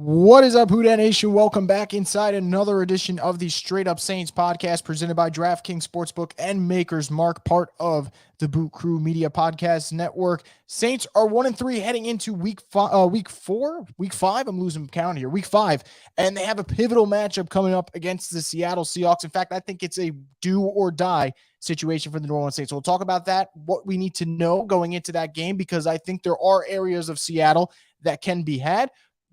What is up, Who Dat Nation? Welcome back inside another edition of the Straight Up Saints podcast presented by DraftKings Sportsbook and Maker's Mark, part of the Boot Crew Media Podcast Network. Saints are 1-3 heading into week 5. I'm losing count here. Week 5, and they have a pivotal matchup coming up against the Seattle Seahawks. In fact, I think it's a do or die situation for the New Orleans Saints. So we'll talk about that, what we need to know going into that game, because I think there are areas of Seattle that can be had.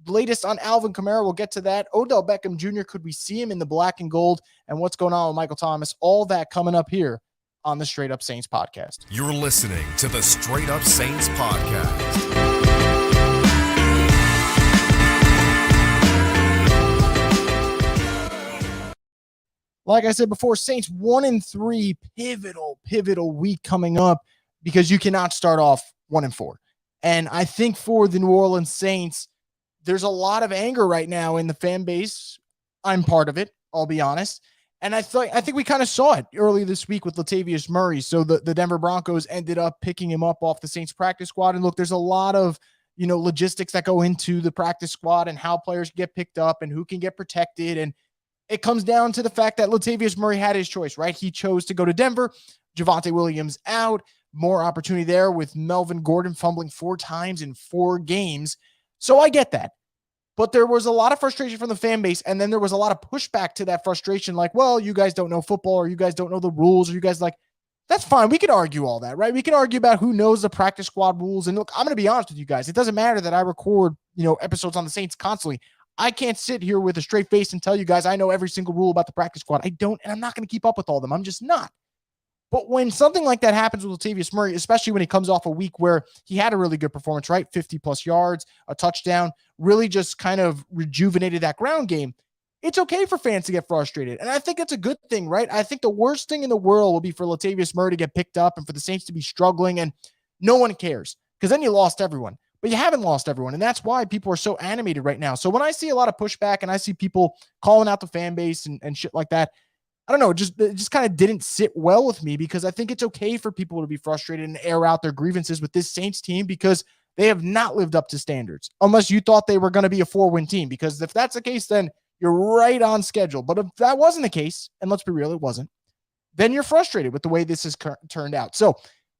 Latest on Alvin Kamara, we'll get to that. Odell Beckham Jr., could we see him in the black and gold? And what's going on with Michael Thomas? All that coming up here on the Straight Up Saints podcast. You're listening to the Straight Up Saints podcast. Like I said before, Saints 1-3, pivotal week coming up, because you cannot start off 1-4. And I think for the New Orleans Saints, there's a lot of anger right now in the fan base. I'm part of it, I'll be honest. And I think we kind of saw it earlier this week with Latavius Murray. So the Denver Broncos ended up picking him up off the Saints practice squad. And look, there's a lot of, logistics that go into the practice squad and how players get picked up and who can get protected. And it comes down to the fact that Latavius Murray had his choice, right? He chose to go to Denver. Javonte Williams out. More opportunity there with Melvin Gordon fumbling 4 times in 4 games. So I get that. But there was a lot of frustration from the fan base, and then there was a lot of pushback to that frustration, like, well, you guys don't know football, or you guys don't know the rules, or you guys that's fine. We can argue all that, right? We can argue about who knows the practice squad rules. And look, I'm going to be honest with you guys. It doesn't matter that I record, episodes on the Saints constantly. I can't sit here with a straight face and tell you guys I know every single rule about the practice squad. I don't, and I'm not going to keep up with all of them. I'm just not. But when something like that happens with Latavius Murray, especially when he comes off a week where he had a really good performance, right? 50-plus yards, a touchdown, really just kind of rejuvenated that ground game, it's okay for fans to get frustrated. And I think that's a good thing, right? I think the worst thing in the world will be for Latavius Murray to get picked up and for the Saints to be struggling and no one cares, because then you lost everyone. But you haven't lost everyone, and that's why people are so animated right now. So when I see a lot of pushback and I see people calling out the fan base and shit like that, I don't know, it just kind of didn't sit well with me, because I think it's okay for people to be frustrated and air out their grievances with this Saints team, because they have not lived up to standards, unless you thought they were going to be a 4-win team, because if that's the case, then you're right on schedule. But if that wasn't the case, and let's be real, it wasn't, then you're frustrated with the way this has turned out. So,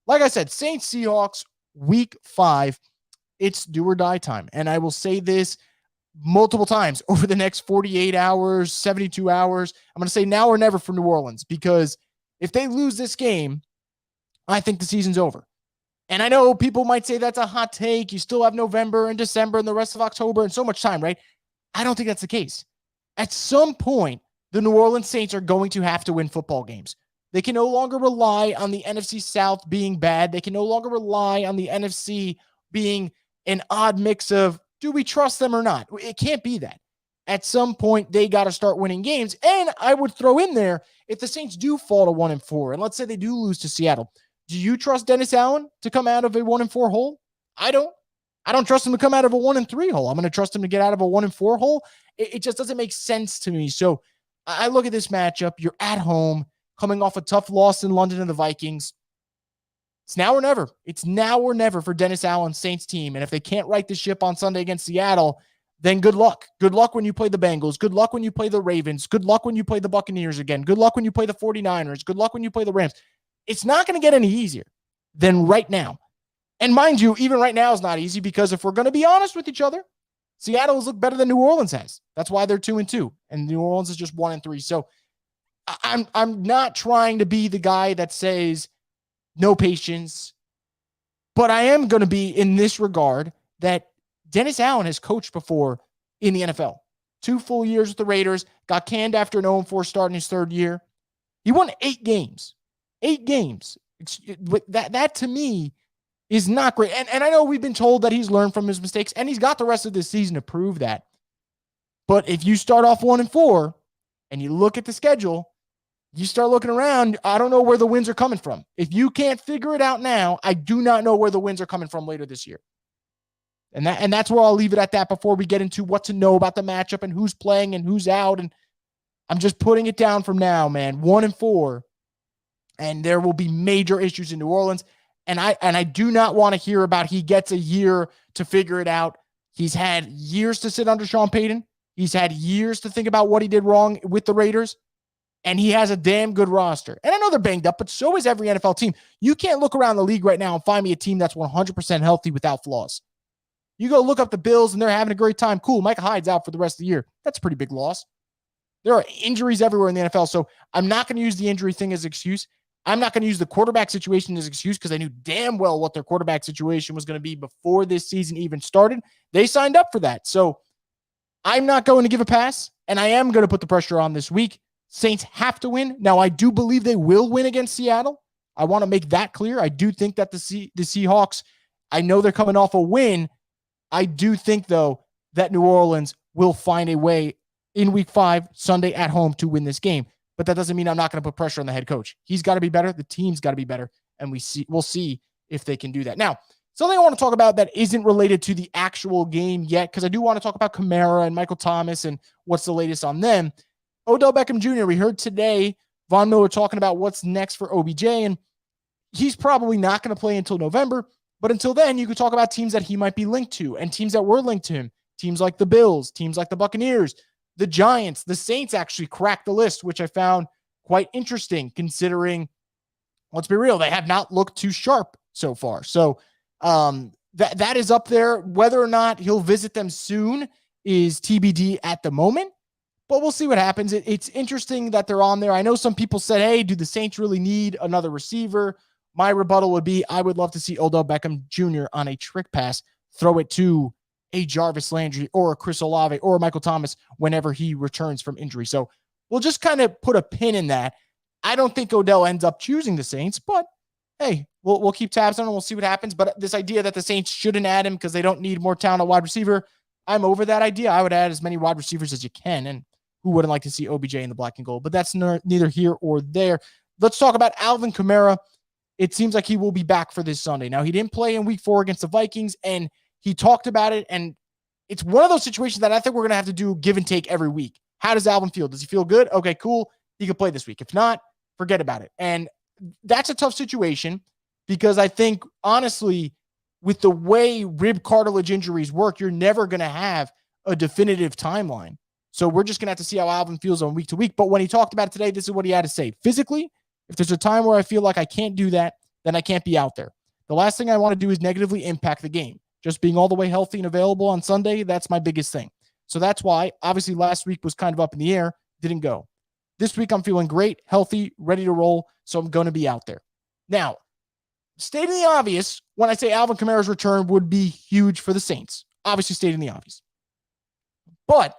like I said, Saints Seahawks week 5, it's do or die time. And I will say this multiple times over the next 48 hours, 72 hours. I'm going to say now or never for New Orleans, because if they lose this game, I think the season's over. And I know people might say that's a hot take. You still have November and December and the rest of October and so much time, right? I don't think that's the case. At some point, the New Orleans Saints are going to have to win football games. They can no longer rely on the NFC South being bad. They can no longer rely on the NFC being an odd mix of, do we trust them or not? It can't be that. At some point, they got to start winning games. And I would throw in there, if the Saints do fall to 1-4, and let's say they do lose to Seattle, do you trust Dennis Allen to come out of a 1-4 hole? I don't. I don't trust him to come out of a 1-3 hole. I'm going to trust him to get out of a 1-4 hole. It just doesn't make sense to me. So I look at this matchup. You're at home, coming off a tough loss in London to the Vikings. It's now or never. It's now or never for Dennis Allen's Saints team. And if they can't right the ship on Sunday against Seattle, then good luck. Good luck when you play the Bengals. Good luck when you play the Ravens. Good luck when you play the Buccaneers again. Good luck when you play the 49ers. Good luck when you play the Rams. It's not going to get any easier than right now. And mind you, even right now is not easy, because if we're going to be honest with each other, Seattle has looked better than New Orleans has. That's why they're 2-2, and New Orleans is just 1-3. So I'm not trying to be the guy that says no patience, but I am going to be in this regard that Dennis Allen has coached before in the NFL. 2 full years with the Raiders, got canned after an 0-4 start in his 3rd year. He won 8 games. 8 games. That to me is not great. And I know we've been told that he's learned from his mistakes, and he's got the rest of this season to prove that. But if you start off 1-4 and you look at the schedule, you start looking around, I don't know where the wins are coming from. If you can't figure it out now, I do not know where the wins are coming from later this year. And that's where I'll leave it at that before we get into what to know about the matchup and who's playing and who's out. And I'm just putting it down from now, man. 1-4. And there will be major issues in New Orleans. And I do not want to hear about he gets a year to figure it out. He's had years to sit under Sean Payton. He's had years to think about what he did wrong with the Raiders. And he has a damn good roster. And I know they're banged up, but so is every NFL team. You can't look around the league right now and find me a team that's 100% healthy without flaws. You go look up the Bills and they're having a great time. Cool. Micah Hyde's out for the rest of the year. That's a pretty big loss. There are injuries everywhere in the NFL. So I'm not going to use the injury thing as an excuse. I'm not going to use the quarterback situation as an excuse because I knew damn well what their quarterback situation was going to be before this season even started. They signed up for that. So I'm not going to give a pass, and I am going to put the pressure on this week. Saints have to win. Now, I do believe they will win against Seattle. I want to make that clear. I do think that the Seahawks, I know they're coming off a win. I do think, though, that New Orleans will find a way in week 5, Sunday at home, to win this game. But that doesn't mean I'm not going to put pressure on the head coach. He's got to be better. The team's got to be better. And we'll see if they can do that. Now, something I want to talk about that isn't related to the actual game yet, because I do want to talk about Kamara and Michael Thomas and what's the latest on them. Odell Beckham Jr., we heard today Von Miller talking about what's next for OBJ, and he's probably not going to play until November. But until then, you could talk about teams that he might be linked to and teams that were linked to him. Teams like the Bills, teams like the Buccaneers, the Giants, the Saints actually cracked the list, which I found quite interesting considering, let's be real, they have not looked too sharp so far. So that is up there. Whether or not he'll visit them soon is TBD at the moment, but we'll see what happens. It's interesting that they're on there. I know some people said, hey, do the Saints really need another receiver? My rebuttal would be, I would love to see Odell Beckham Jr. on a trick pass, throw it to a Jarvis Landry or a Chris Olave or a Michael Thomas whenever he returns from injury. So we'll just kind of put a pin in that. I don't think Odell ends up choosing the Saints, but hey, we'll keep tabs on it and we'll see what happens. But this idea that the Saints shouldn't add him because they don't need more talent at wide receiver, I'm over that idea. I would add as many wide receivers as you can, and who wouldn't like to see OBJ in the black and gold? But that's neither here or there. Let's talk about Alvin Kamara. It seems like he will be back for this Sunday. Now, he didn't play in week 4 against the Vikings, and he talked about it, and it's one of those situations that I think we're going to have to do give and take every week. How does Alvin feel? Does he feel good? Okay, cool. He can play this week. If not, forget about it. And that's a tough situation because I think, honestly, with the way rib cartilage injuries work, you're never going to have a definitive timeline. So we're just going to have to see how Alvin feels on week to week. But when he talked about it today, this is what he had to say. Physically, if there's a time where I feel like I can't do that, then I can't be out there. The last thing I want to do is negatively impact the game. Just being all the way healthy and available on Sunday, that's my biggest thing. So that's why, obviously, last week was kind of up in the air, didn't go. This week, I'm feeling great, healthy, ready to roll, so I'm going to be out there. Now, stating the obvious, when I say Alvin Kamara's return would be huge for the Saints. Obviously, stating the obvious. But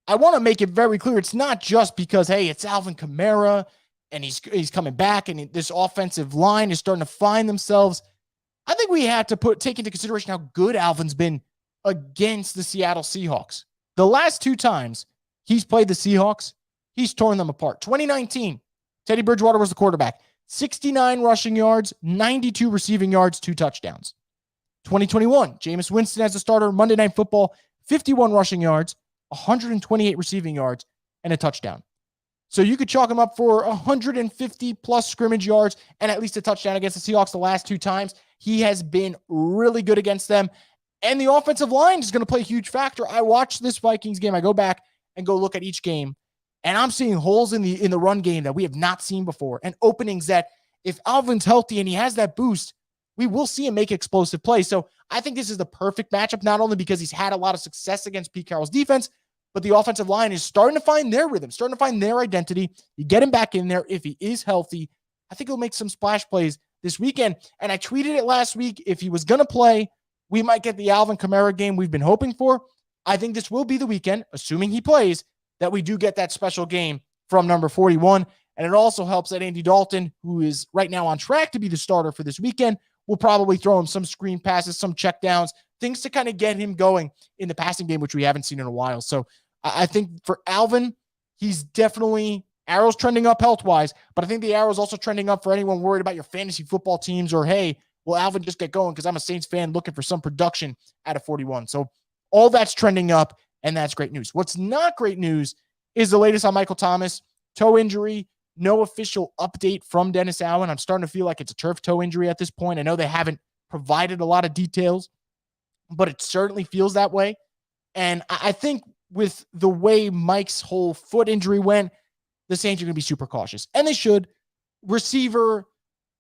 I want to make it very clear, it's not just because, hey, it's Alvin Kamara, and he's coming back, and this offensive line is starting to find themselves. I think we have to take into consideration how good Alvin's been against the Seattle Seahawks. The last 2 times he's played the Seahawks, he's torn them apart. 2019, Teddy Bridgewater was the quarterback. 69 rushing yards, 92 receiving yards, 2 touchdowns. 2021, Jameis Winston as the starter, Monday Night Football, 51 rushing yards, 128 receiving yards, and a touchdown. So you could chalk him up for 150 plus scrimmage yards and at least a touchdown against the Seahawks the last 2 times. He has been really good against them. And the offensive line is going to play a huge factor. I watched this Vikings game. I go back and go look at each game, and I'm seeing holes in the run game that we have not seen before, and openings that if Alvin's healthy and he has that boost, we will see him make explosive plays. So I think this is the perfect matchup, not only because he's had a lot of success against Pete Carroll's defense, but the offensive line is starting to find their rhythm, starting to find their identity. You get him back in there. If he is healthy, I think he'll make some splash plays this weekend. And I tweeted it last week. If he was going to play, we might get the Alvin Kamara game we've been hoping for. I think this will be the weekend, assuming he plays, that we do get that special game from number 41. And it also helps that Andy Dalton, who is right now on track to be the starter for this weekend, will probably throw him some screen passes, some checkdowns, things to kind of get him going in the passing game, which we haven't seen in a while. So I think for Alvin, he's definitely arrows trending up health-wise, but I think the arrow's also trending up for anyone worried about your fantasy football teams or, hey, will Alvin just get going because I'm a Saints fan looking for some production out of 41. So all that's trending up, and that's great news. What's not great news is the latest on Michael Thomas. Toe injury, no official update from Dennis Allen. I'm starting to feel like it's a turf toe injury at this point. I know they haven't provided a lot of details, but it certainly feels that way. And I think with the way Mike's whole foot injury went, the Saints are going to be super cautious. And they should. Receiver,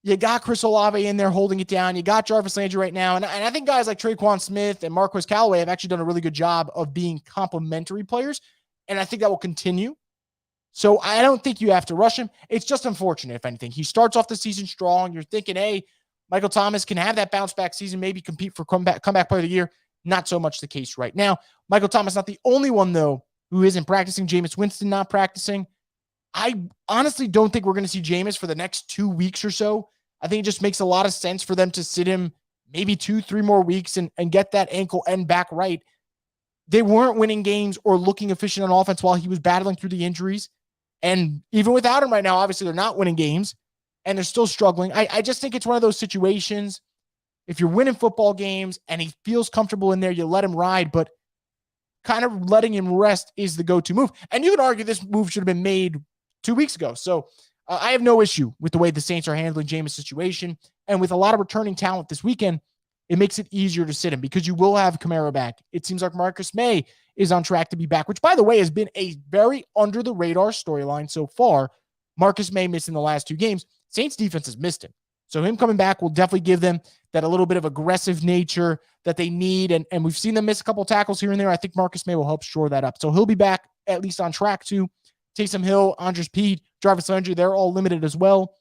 you got Chris Olave in there holding it down. You got Jarvis Landry right now. And I think guys like Traquan Smith and Marquez Callaway have actually done a really good job of being complementary players. And I think that will continue. So I don't think you have to rush him. It's just unfortunate, if anything. He starts off the season strong. You're thinking, hey, Michael Thomas can have that bounce back season, maybe compete for comeback player of the year. Not so much the case right now. Michael Thomas not the only one, though, who isn't practicing. Jameis Winston not practicing. I honestly don't think we're going to see Jameis for the next 2 weeks or so. I think it just makes a lot of sense for them to sit him maybe 2-3 more weeks and get that ankle end back right. They weren't winning games or looking efficient on offense while he was battling through the injuries. And even without him right now, obviously they're not winning games and they're still struggling. I just think it's one of those situations. If you're winning football games and he feels comfortable in there, you let him ride, but kind of letting him rest is the go-to move. And you can argue this move should have been made 2 weeks ago. So I have no issue with the way the Saints are handling Jameis' situation. And with a lot of returning talent this weekend, it makes it easier to sit him because you will have Kamara back. It seems like Marcus May is on track to be back, which, by the way, has been a very under-the-radar storyline so far. Marcus May missing the last 2 games. Saints defense has missed him. So him coming back will definitely give them that a little bit of aggressive nature that they need. And we've seen them miss a couple tackles here and there. I think Marcus May will help shore that up. So he'll be back at least on track to. Taysom Hill, Andres Pede, Jarvis Landry, they're all limited as well.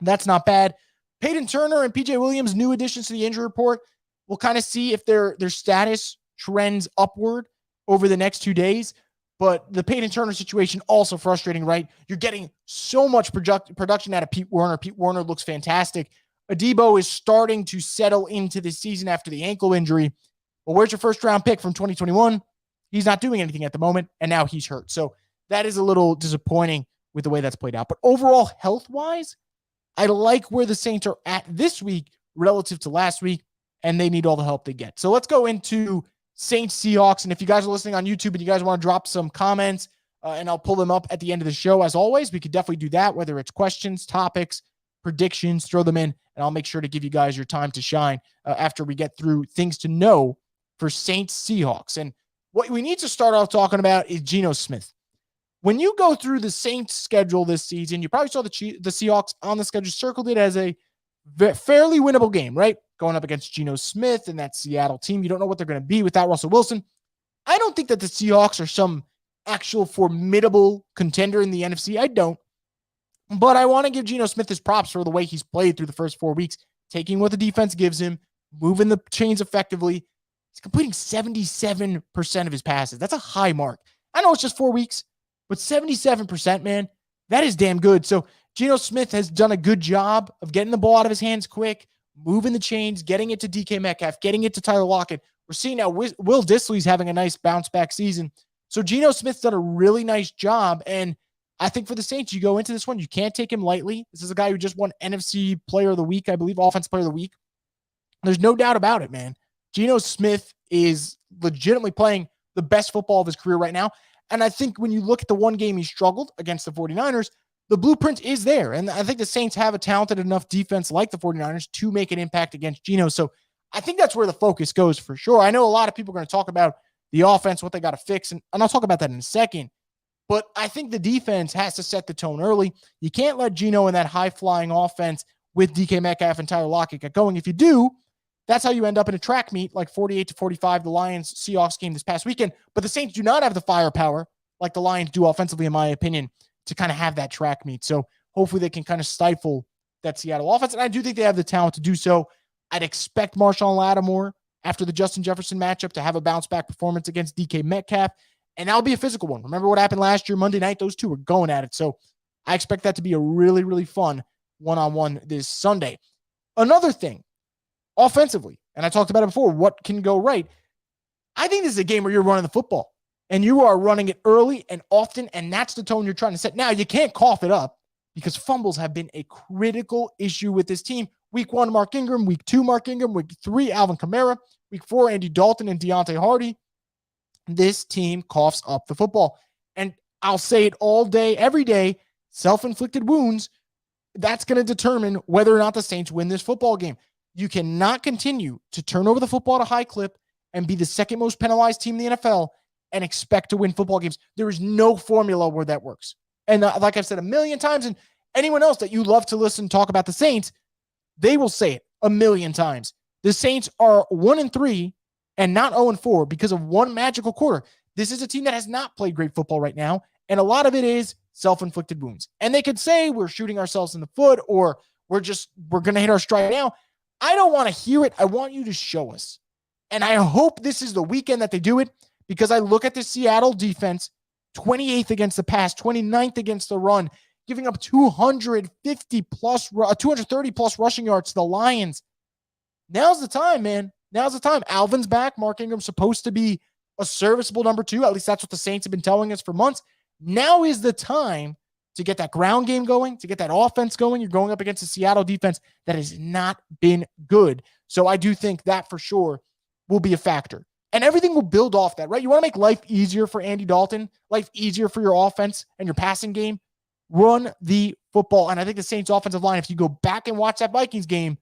That's not bad. Peyton Turner and PJ Williams, new additions to the injury report. We'll kind of see if their status trends upward over the next 2 days. But the Peyton Turner situation also frustrating, right? You're getting so much production out of Pete Werner. Pete Werner looks fantastic. Adebo is starting to settle into the season after the ankle injury. Well, where's your first-round pick from 2021? He's not doing anything at the moment, and now he's hurt. So that is a little disappointing with the way that's played out. But overall, health-wise, I like where the Saints are at this week relative to last week, and they need all the help they get. So let's go into Saints Seahawks. And if you guys are listening on YouTube and you guys want to drop some comments, and I'll pull them up at the end of the show, as always, we could definitely do that, whether it's questions, topics, predictions, throw them in, and I'll make sure to give you guys your time to shine after we get through things to know for Saints Seahawks. And what we need to start off talking about is Geno Smith. When you go through the Saints schedule this season, you probably saw the Seahawks on the schedule, circled it as a fairly winnable game, right? Going up against Geno Smith and that Seattle team. You don't know what they're going to be without Russell Wilson. I don't think that the Seahawks are some actual formidable contender in the NFC. I don't. But I want to give Geno Smith his props for the way he's played through the first 4 weeks, taking what the defense gives him, moving the chains effectively. He's completing 77% of his passes. That's a high mark. I know it's just 4 weeks, but 77%, man, that is damn good. So Geno Smith has done a good job of getting the ball out of his hands quick, moving the chains, getting it to DK Metcalf, getting it to Tyler Lockett. We're seeing now Will Dissly's having a nice bounce-back season. So Geno Smith's done a really nice job, and I think for the Saints, you go into this one, you can't take him lightly. This is a guy who just won NFC Player of the Week, I believe, Offensive Player of the Week. There's no doubt about it, man. Geno Smith is legitimately playing the best football of his career right now. And I think when you look at the one game he struggled against the 49ers, the blueprint is there. And I think the Saints have a talented enough defense like the 49ers to make an impact against Geno. So I think that's where the focus goes for sure. I know a lot of people are going to talk about the offense, what they got to fix, and I'll talk about that in a second. But I think the defense has to set the tone early. You can't let Geno in that high-flying offense with DK Metcalf and Tyler Lockett get going. If you do, that's how you end up in a track meet like 48-45, the Lions-Seahawks game this past weekend. But the Saints do not have the firepower like the Lions do offensively, in my opinion, to kind of have that track meet. So hopefully they can kind of stifle that Seattle offense. And I do think they have the talent to do so. I'd expect Marshawn Lattimore after the Justin Jefferson matchup to have a bounce-back performance against DK Metcalf. And that'll be a physical one. Remember what happened last year, Monday night? Those two were going at it. So I expect that to be a really, really fun one-on-one this Sunday. Another thing, offensively, and I talked about it before, what can go right? I think this is a game where you're running the football, and you are running it early and often, and that's the tone you're trying to set. Now, you can't cough it up because fumbles have been a critical issue with this team. Week 1, Mark Ingram. Week 2, Mark Ingram. Week 3, Alvin Kamara. Week 4, Andy Dalton and Deontay Hardy. This team coughs up the football. And I'll say it all day, every day, self-inflicted wounds, that's going to determine whether or not the Saints win this football game. You cannot continue to turn over the football at a high clip and be the second most penalized team in the NFL and expect to win football games. There is no formula where that works. And like I've said a million times, and anyone else that you love to listen talk about the Saints, they will say it a million times. The Saints are 1-3 and not 0-4 because of one magical quarter. This is a team that has not played great football right now, and a lot of it is self-inflicted wounds. And they could say we're shooting ourselves in the foot or we're going to hit our stride now. I don't want to hear it. I want you to show us. And I hope this is the weekend that they do it, because I look at the Seattle defense, 28th against the pass, 29th against the run, giving up 230 plus rushing yards to the Lions. Now's the time, man. Now's the time. Alvin's back. Mark Ingram's supposed to be a serviceable number 2. At least that's what the Saints have been telling us for months. Now is the time to get that ground game going, to get that offense going. You're going up against a Seattle defense that has not been good. So I do think that for sure will be a factor. And everything will build off that, right? You want to make life easier for Andy Dalton, life easier for your offense and your passing game. Run the football. And I think the Saints offensive line, if you go back and watch that Vikings game,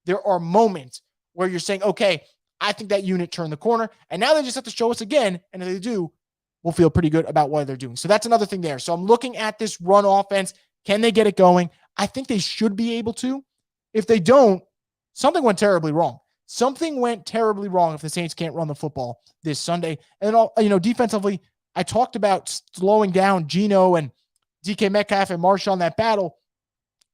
there are moments where you're saying, okay, I think that unit turned the corner. And now they just have to show us again. And if they do, we'll feel pretty good about what they're doing. So that's another thing there. So I'm looking at this run offense. Can they get it going? I think they should be able to. If they don't, something went terribly wrong. Something went terribly wrong if the Saints can't run the football this Sunday. And, defensively, I talked about slowing down Geno and DK Metcalf and Marshall in that battle.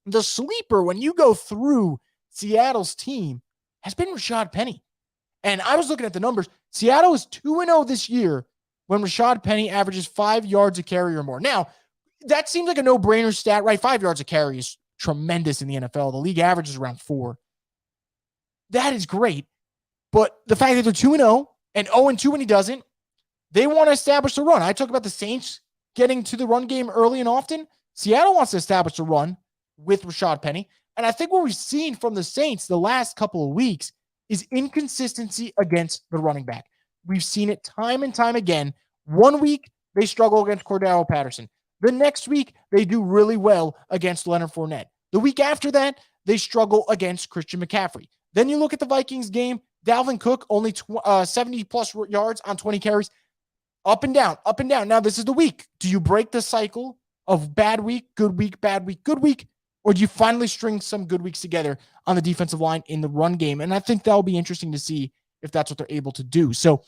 The sleeper, when you go through Seattle's team, has been Rashad Penny. And I was looking at the numbers. Seattle is 2-0 this year when Rashad Penny averages 5 yards a carry or more. Now, that seems like a no-brainer stat, right? 5 yards a carry is tremendous in the NFL. The league average is around 4. That is great. But the fact that they're 2-0 and 0-2 when he doesn't, they want to establish the run. I talk about the Saints getting to the run game early and often. Seattle wants to establish the run with Rashad Penny. And I think what we've seen from the Saints the last couple of weeks is inconsistency against the running back. We've seen it time and time again. One week, they struggle against Cordero Patterson. The next week, they do really well against Leonard Fournette. The week after that, they struggle against Christian McCaffrey. Then you look at the Vikings game, Dalvin Cook, only 70-plus yards on 20 carries. Up and down, up and down. Now, this is the week. Do you break the cycle of bad week, good week, bad week, good week? Or do you finally string some good weeks together on the defensive line in the run game? And I think that'll be interesting to see if that's what they're able to do. So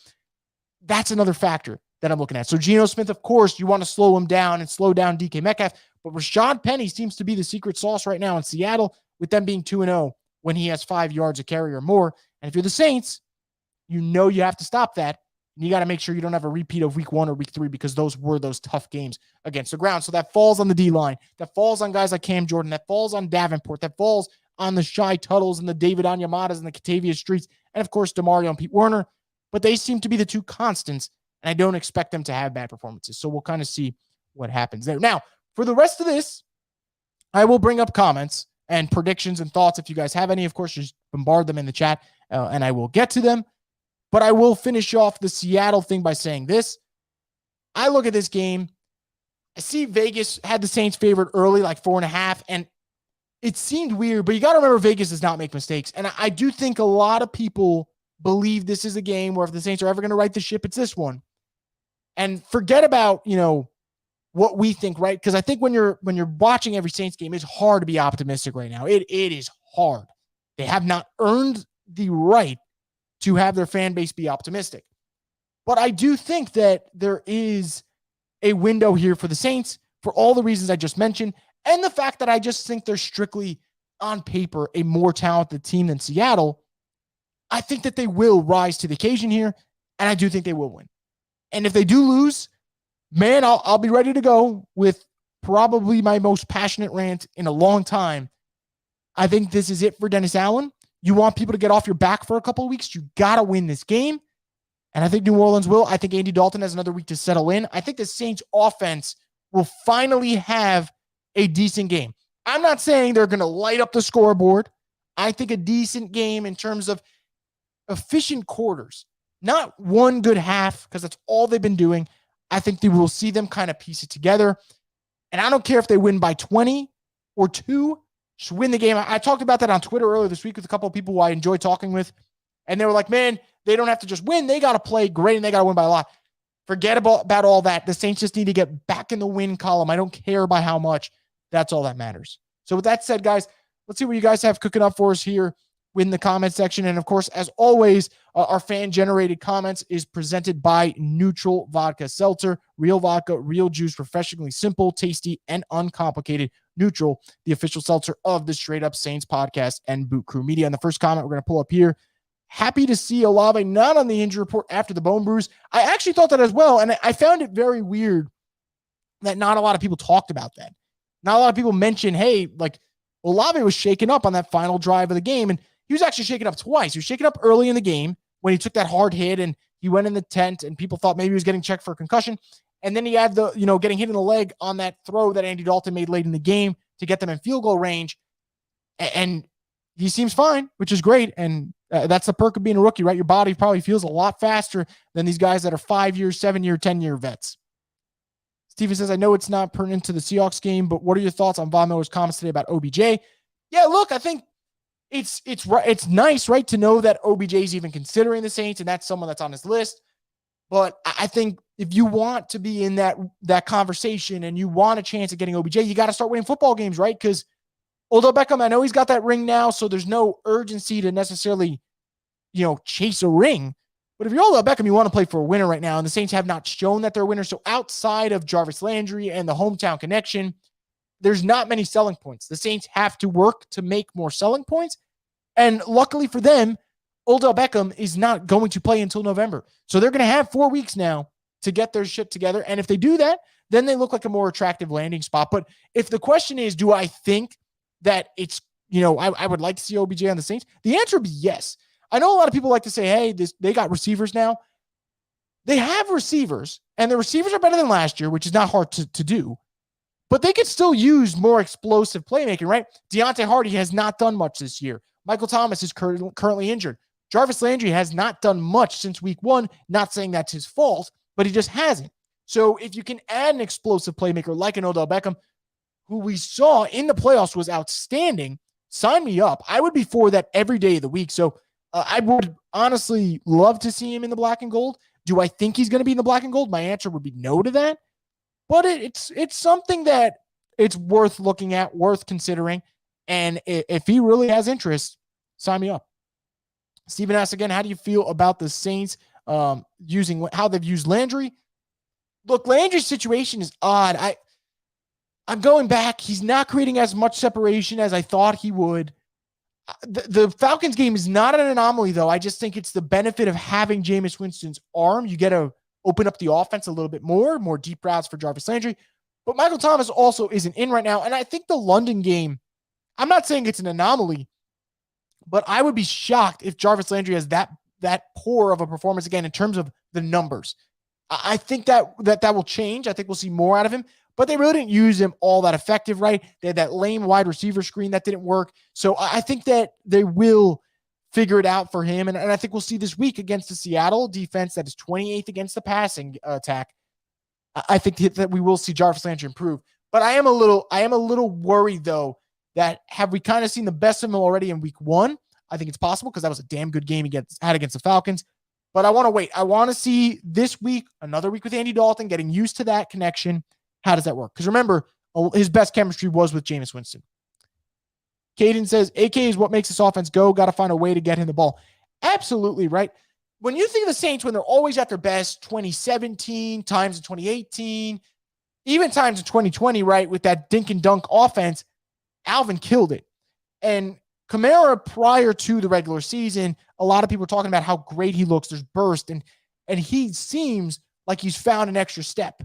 that's another factor that I'm looking at. So Geno Smith, of course, you want to slow him down and slow down DK Metcalf. But Rashad Penny seems to be the secret sauce right now in Seattle, with them being 2-0 when he has 5 yards a carry or more. And if you're the Saints, you know you have to stop that. And you got to make sure you don't have a repeat of week 1 or week 3, because those were those tough games against the ground. So that falls on the D-line. That falls on guys like Cam Jordan. That falls on Davenport. That falls on the Shy Tuttles and the David Onyemadas and the Katavius Streets. And, of course, DeMario and Pete Werner. But they seem to be the two constants, and I don't expect them to have bad performances. So we'll kind of see what happens there. Now, for the rest of this, I will bring up comments and predictions and thoughts. If you guys have any, of course, just bombard them in the chat, and I will get to them. But I will finish off the Seattle thing by saying this. I look at this game. I see Vegas had the Saints favored early, like 4.5, and it seemed weird, but you got to remember Vegas does not make mistakes. And I do think a lot of people believe this is a game where if the Saints are ever going to right the ship, it's this one. And forget about, what we think, right? Because I think when you're watching every Saints game, it's hard to be optimistic right now. It is hard. They have not earned the right to have their fan base be optimistic. But I do think that there is a window here for the Saints for all the reasons I just mentioned, and the fact that I just think they're strictly on paper a more talented team than Seattle. I think that they will rise to the occasion here, and I do think they will win. And if they do lose, man, I'll be ready to go with probably my most passionate rant in a long time. I think this is it for Dennis Allen. You want people to get off your back for a couple of weeks. You got to win this game. And I think New Orleans will. I think Andy Dalton has another week to settle in. I think the Saints offense will finally have a decent game. I'm not saying they're going to light up the scoreboard. I think a decent game in terms of efficient quarters, not one good half, because that's all they've been doing. I think they will see them kind of piece it together. And I don't care if they win by 20 or 2, just win the game. I talked about that on Twitter earlier this week with a couple of people who I enjoy talking with. And they were like, man, They don't have to just win. They got to play great and they got to win by a lot. Forget about all that. The Saints just need to get back in the win column. I don't care by how much. That's all that matters. So with that said, guys, let's see what you guys have cooking up for us here in the comment section. And of course, as always, our fan-generated comments is presented by Neutral Vodka Seltzer. Real vodka, real juice, professionally simple, tasty, and uncomplicated. Neutral, the official seltzer of the Straight Up Saints podcast and Boot Crew Media. And the first comment we're going to pull up here. Happy to see Olave not on the injury report after the bone bruise. I actually thought that as well, and I found it very weird that not a lot of people talked about that. Not a lot of people mentioned, hey, like Olave was shaken up on that final drive of the game, and he was actually shaken up twice. He was shaken up early in the game when he took that hard hit and he went in the tent and people thought maybe he was getting checked for a concussion. And then he had the, getting hit in the leg on that throw that Andy Dalton made late in the game to get them in field goal range. And he seems fine, which is great. And that's the perk of being a rookie, right? Your body probably feels a lot faster than these guys that are 5-year, 7-year, 10-year vets. Steven says, I know it's not pertinent to the Seahawks game, but what are your thoughts on Von Miller's comments today about OBJ? Yeah, look, I think it's nice, right, to know that OBJ is even considering the Saints, and that's someone that's on his list. But I think if you want to be in that conversation and you want a chance at getting OBJ, you got to start winning football games, right? Because Odell Beckham, I know he's got that ring now, so there's no urgency to necessarily, chase a ring. But if you're Odell Beckham, you want to play for a winner right now, and the Saints have not shown that they're a winner. So outside of Jarvis Landry and the hometown connection, there's not many selling points. The Saints have to work to make more selling points. And luckily for them, Odell Beckham is not going to play until November. So they're going to have 4 weeks now to get their shit together. And if they do that, then they look like a more attractive landing spot. But if the question is, do I think that it's, I would like to see OBJ on the Saints? The answer would be yes. I know a lot of people like to say, hey, they got receivers now. They have receivers, and the receivers are better than last year, which is not hard to do. But they could still use more explosive playmaking, right? Deontay Hardy has not done much this year. Michael Thomas is currently injured. Jarvis Landry has not done much since week 1. Not saying that's his fault, but he just hasn't. So if you can add an explosive playmaker like an Odell Beckham, who we saw in the playoffs was outstanding, sign me up. I would be for that every day of the week. So I would honestly love to see him in the black and gold. Do I think he's going to be in the black and gold? My answer would be no to that. But it's something that it's worth looking at, worth considering. And if he really has interest, sign me up. Steven asks again, how do you feel about the Saints using how they've used Landry? Look, Landry's situation is odd. I'm going back. He's not creating as much separation as I thought he would. The Falcons game is not an anomaly, though. I just think it's the benefit of having Jameis Winston's arm. You get to open up the offense a little bit more deep routes for Jarvis Landry. But Michael Thomas also isn't in right now. And I think the London game, I'm not saying it's an anomaly, but I would be shocked if Jarvis Landry has that poor of a performance again in terms of the numbers. I think that will change. I think we'll see more out of him. But they really didn't use him all that effective, right? They had that lame wide receiver screen that didn't work. So I think that they will figure it out for him. And I think we'll see this week against the Seattle defense that is 28th against the passing attack. I think that we will see Jarvis Landry improve. But I am a little worried, though, that have we kind of seen the best of him already in week 1? I think it's possible because that was a damn good game he had against the Falcons. But I want to wait. I want to see this week, another week with Andy Dalton, getting used to that connection. How does that work? Because remember, his best chemistry was with Jameis Winston. Caden says, AK is what makes this offense go. Got to find a way to get him the ball. Absolutely, right? When you think of the Saints, when they're always at their best, 2017, times in 2018, even times in 2020, right, with that dink and dunk offense, Alvin killed it. And Kamara, prior to the regular season, a lot of people are talking about how great he looks. There's burst, and he seems like he's found an extra step.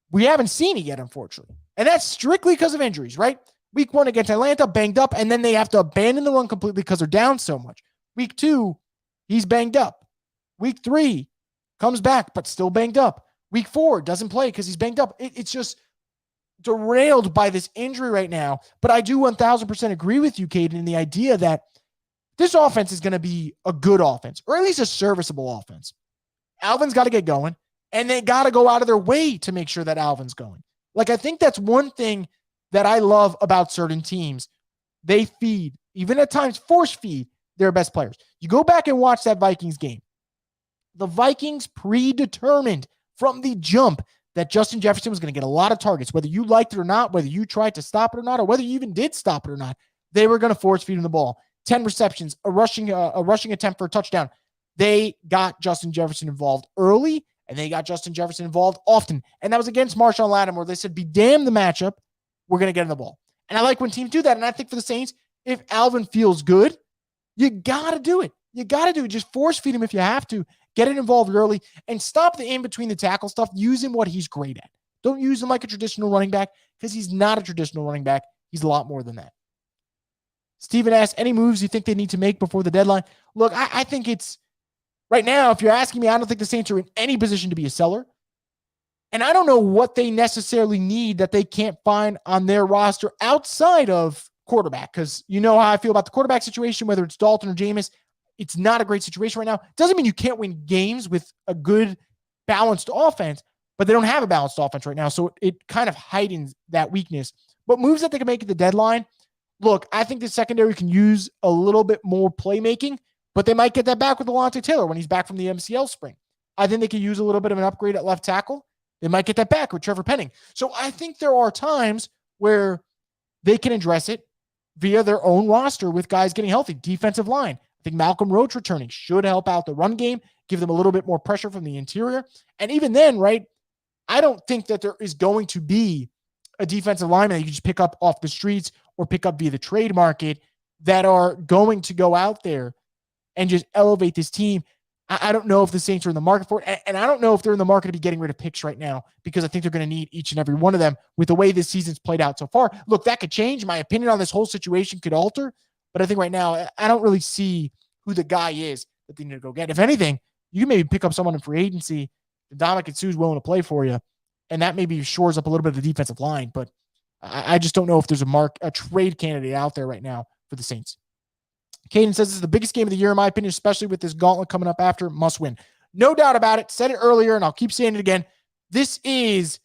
We haven't seen it yet, unfortunately. And that's strictly because of injuries, right? Week 1 against Atlanta, banged up, and then they have to abandon the run completely because they're down so much. Week 2, he's banged up. Week 3, comes back, but still banged up. Week 4, doesn't play because he's banged up. It's just derailed by this injury right now. But I do 1,000% agree with you, Caden, in the idea that this offense is going to be a good offense, or at least a serviceable offense. Alvin's got to get going. And they got to go out of their way to make sure that Alvin's going. Like, I think that's one thing that I love about certain teams. They feed, even at times force feed, their best players. You go back and watch that Vikings game. The Vikings predetermined from the jump that Justin Jefferson was going to get a lot of targets, whether you liked it or not, whether you tried to stop it or not, or whether you even did stop it or not. They were going to force feed him the ball. 10 receptions, a rushing attempt for a touchdown. They got Justin Jefferson involved early, and they got Justin Jefferson involved often. And that was against Marshawn Lattimore. They said, be damned the matchup. We're going to get him the ball. And I like when teams do that. And I think for the Saints, if Alvin feels good, you got to do it. You got to do it. Just force feed him if you have to. Get it involved early and stop the in-between the tackle stuff. Use him what he's great at. Don't use him like a traditional running back because he's not a traditional running back. He's a lot more than that. Steven asks, any moves you think they need to make before the deadline? Look, I think it's right now, if you're asking me, I don't think the Saints are in any position to be a seller. And I don't know what they necessarily need that they can't find on their roster outside of quarterback, because you know how I feel about the quarterback situation, whether it's Dalton or Jameis. It's not a great situation right now. Doesn't mean you can't win games with a good, balanced offense, but they don't have a balanced offense right now, so it kind of heightens that weakness. But moves that they can make at the deadline, look, I think the secondary can use a little bit more playmaking, but they might get that back with Alontae Taylor when he's back from the MCL spring. I think they could use a little bit of an upgrade at left tackle. They might get that back with Trevor Penning. So I think there are times where they can address it via their own roster with guys getting healthy. Defensive line. I think Malcolm Roach returning should help out the run game, give them a little bit more pressure from the interior. And even then, right, I don't think that there is going to be a defensive lineman that you can just pick up off the streets or pick up via the trade market that are going to go out there and just elevate this team. I don't know if the Saints are in the market for it, and I don't know if they're in the market to be getting rid of picks right now, because I think they're going to need each and every one of them with the way this season's played out so far. Look, that could change. My opinion on this whole situation could alter, but I think right now, I don't really see who the guy is that they need to go get. If anything, you can maybe pick up someone in free agency. Dominic Sue's willing to play for you, and that maybe shores up a little bit of the defensive line, but I just don't know if there's a trade candidate out there right now for the Saints. Caden says this is the biggest game of the year, in my opinion, especially with this gauntlet coming up after. Must win. No doubt about it. Said it earlier, and I'll keep saying it again. This is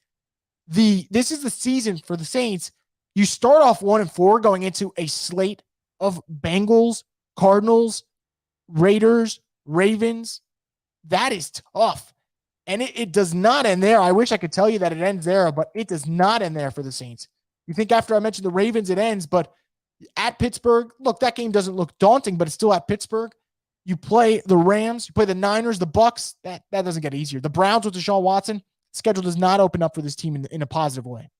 the season for the Saints. You start off 1-4 going into a slate of Bengals, Cardinals, Raiders, Ravens. That is tough. And it does not end there. I wish I could tell you that it ends there, but it does not end there for the Saints. You think after I mentioned the Ravens, it ends, but at Pittsburgh, look, that game doesn't look daunting, but it's still at Pittsburgh. You play the Rams, you play the Niners, the Bucks. That doesn't get easier. The Browns with Deshaun Watson, schedule does not open up for this team in a positive way.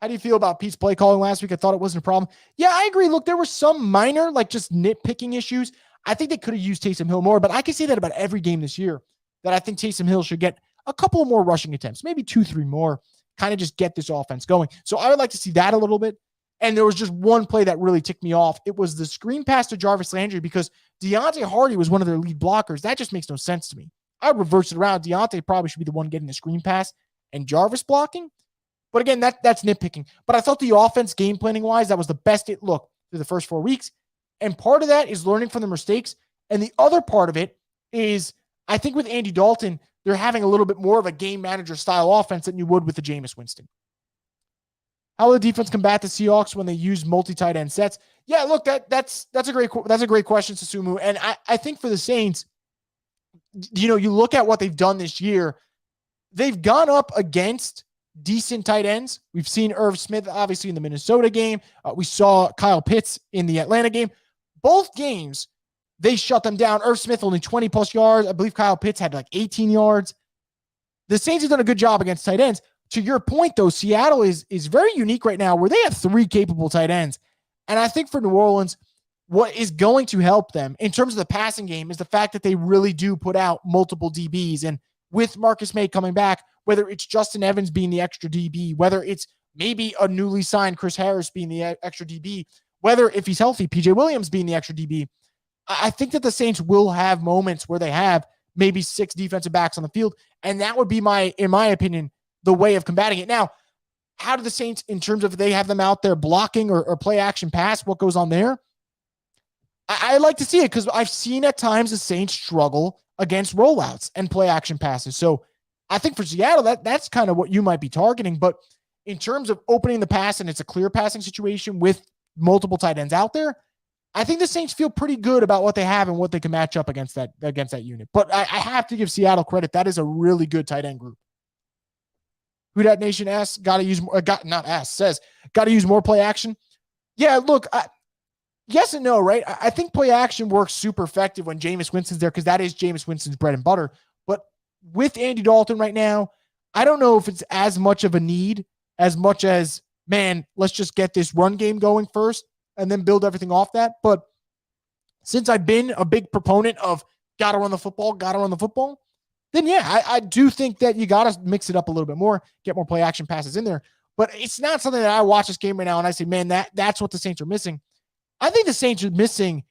How do you feel about Pete's play calling last week? I thought it wasn't a problem. Yeah, I agree. Look, there were some minor, like just nitpicking issues. I think they could have used Taysom Hill more, but I can say that about every game this year, that I think Taysom Hill should get a couple more rushing attempts, maybe 2-3 more, kind of just get this offense going. So I would like to see that a little bit. And there was just one play that really ticked me off. It was the screen pass to Jarvis Landry, because Deontay Hardy was one of their lead blockers. That just makes no sense to me. I would reverse it around. Deontay probably should be the one getting the screen pass and Jarvis blocking. But again, that's nitpicking. But I thought the offense game planning wise, that was the best it looked through the first 4 weeks. And part of that is learning from the mistakes. And the other part of it is, I think with Andy Dalton, they're having a little bit more of a game manager style offense than you would with the Jameis Winston. How will the defense combat the Seahawks when they use multi-tight end sets? Yeah, look, that's a great question, Susumu. And I think for the Saints, you look at what they've done this year. They've gone up against decent tight ends. We've seen Irv Smith, obviously, in the Minnesota game. We saw Kyle Pitts in the Atlanta game. Both games, they shut them down. Irv Smith only 20-plus yards. I believe Kyle Pitts had like 18 yards. The Saints have done a good job against tight ends. To your point, though, Seattle is very unique right now where they have 3 capable tight ends. And I think for New Orleans, what is going to help them in terms of the passing game is the fact that they really do put out multiple DBs. And with Marcus May coming back, whether it's Justin Evans being the extra DB, whether it's maybe a newly signed Chris Harris being the extra DB, whether if he's healthy, PJ Williams being the extra DB, I think that the Saints will have moments where they have maybe 6 defensive backs on the field. And that would be in my opinion, the way of combating it. Now, how do the Saints, in terms of they have them out there blocking or play action pass, what goes on there? I like to see it because I've seen at times the Saints struggle against rollouts and play action passes. So I think for Seattle, that's kind of what you might be targeting. But in terms of opening the pass and it's a clear passing situation with multiple tight ends out there, I think the Saints feel pretty good about what they have and what they can match up against that unit. But I have to give Seattle credit. That is a really good tight end group. Who Dat Nation asks, got to use more, says, got to use more play action. Yeah, look, yes and no, right? I think play action works super effective when Jameis Winston's there because that is Jameis Winston's bread and butter. But with Andy Dalton right now, I don't know if it's as much of a need as much as, man, let's just get this run game going first and then build everything off that. But since I've been a big proponent of got to run the football, then yeah, I do think that you got to mix it up a little bit more, get more play action passes in there. But it's not something that I watch this game right now and I say, man, that's what the Saints are missing. I think the Saints are missing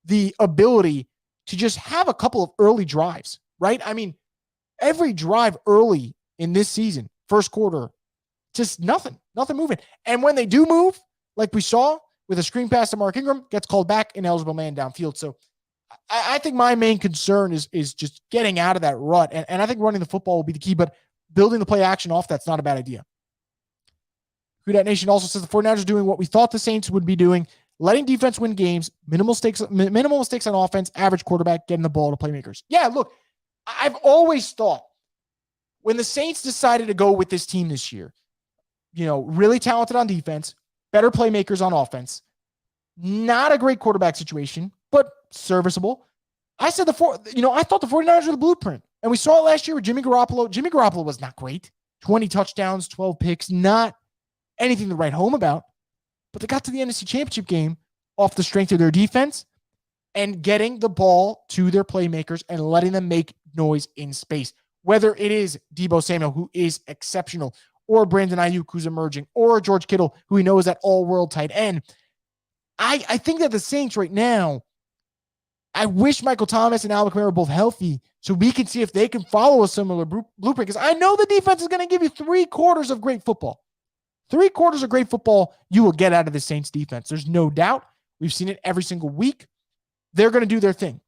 the ability to just have a couple of early drives, right? I mean, every drive early in this season, first quarter, just nothing moving. And when they do move, like we saw with a screen pass to Mark Ingram, gets called back, ineligible man downfield. So I think my main concern is just getting out of that rut. And I think running the football will be the key, but building the play action off, that's not a bad idea. Who Dat Nation also says the 49ers are doing what we thought the Saints would be doing, letting defense win games, minimal mistakes on offense, average quarterback, getting the ball to playmakers. Yeah, look, I've always thought when the Saints decided to go with this team this year, really talented on defense, better playmakers on offense, not a great quarterback situation, but serviceable. I said I thought the 49ers were the blueprint. And we saw it last year with Jimmy Garoppolo. Jimmy Garoppolo was not great. 20 touchdowns, 12 picks, not anything to write home about. But they got to the NFC Championship game off the strength of their defense and getting the ball to their playmakers and letting them make noise in space. Whether it is Deebo Samuel, who is exceptional, or Brandon Ayuk, who's emerging, or George Kittle, who we know is that all-world tight end. I think that the Saints right now, I wish Michael Thomas and Alvin Kamara were both healthy so we can see if they can follow a similar blueprint. Because I know the defense is going to give you 3 quarters of great football. 3 quarters of great football you will get out of the Saints defense. There's no doubt. We've seen it every single week. They're going to do their thing.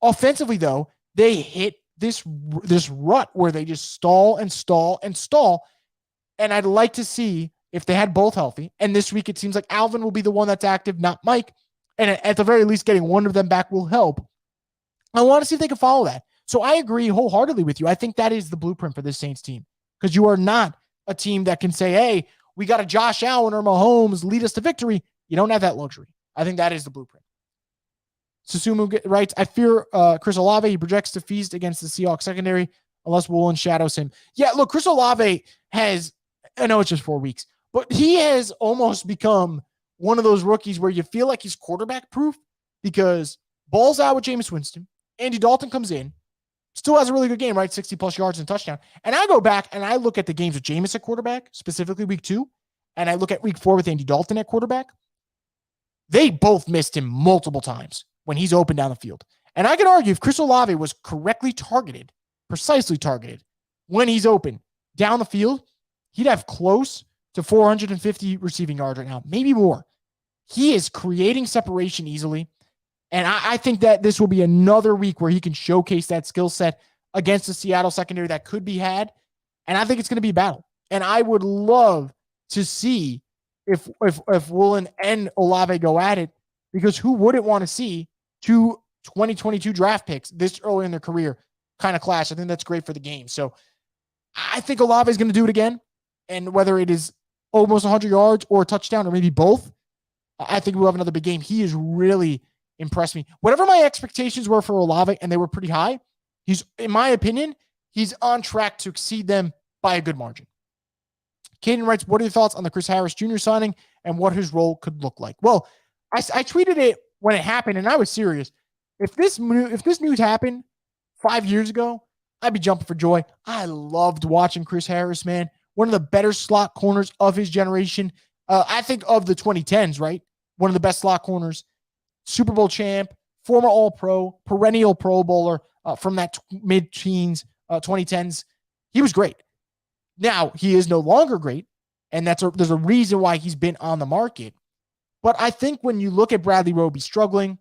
Offensively, though, they hit this rut where they just stall. And I'd like to see if they had both healthy. And this week, it seems like Alvin will be the one that's active, not Mike. And at the very least, getting one of them back will help. I want to see if they can follow that. So I agree wholeheartedly with you. I think that is the blueprint for this Saints team because you are not a team that can say, hey, we got a Josh Allen or Mahomes lead us to victory. You don't have that luxury. I think that is the blueprint. Susumu writes, I fear Chris Olave. He projects to feast against the Seahawks secondary unless Woolen shadows him. Yeah, look, Chris Olave has, I know it's just 4 weeks, but he has almost become one of those rookies where you feel like he's quarterback proof because ball's out with Jameis Winston. Andy Dalton comes in, still has a really good game, right? 60 plus yards and touchdown. And I go back and I look at the games with Jameis at quarterback, specifically week 2, and I look at week 4 with Andy Dalton at quarterback. They both missed him multiple times when he's open down the field. And I can argue if Chris Olave was correctly targeted, precisely targeted, when he's open down the field, he'd have close to 450 receiving yards right now, maybe more. He is creating separation easily. And I think that this will be another week where he can showcase that skill set against the Seattle secondary that could be had. And I think it's going to be a battle. And I would love to see if Woolen and Olave go at it, because who wouldn't want to see 2 2022 draft picks this early in their career kind of clash? I think that's great for the game. So I think Olave is going to do it again. And whether it is almost 100 yards or a touchdown or maybe both, I think we'll have another big game. He is really impressed me. Whatever my expectations were for Olave, and they were pretty high, he's, in my opinion, he's on track to exceed them by a good margin. Caden writes, what are your thoughts on the Chris Harris Jr. signing and what his role could look like? Well, I tweeted it when it happened, and I was serious. If this news happened 5 years ago, I'd be jumping for joy. I loved watching Chris Harris, man. One of the better slot corners of his generation. I think of the 2010s, right? One of the best slot corners. Super Bowl champ, former All-Pro, perennial Pro Bowler from that mid-teens, 2010s. He was great. Now, he is no longer great, and there's a reason why he's been on the market. But I think when you look at Bradley Roby struggling,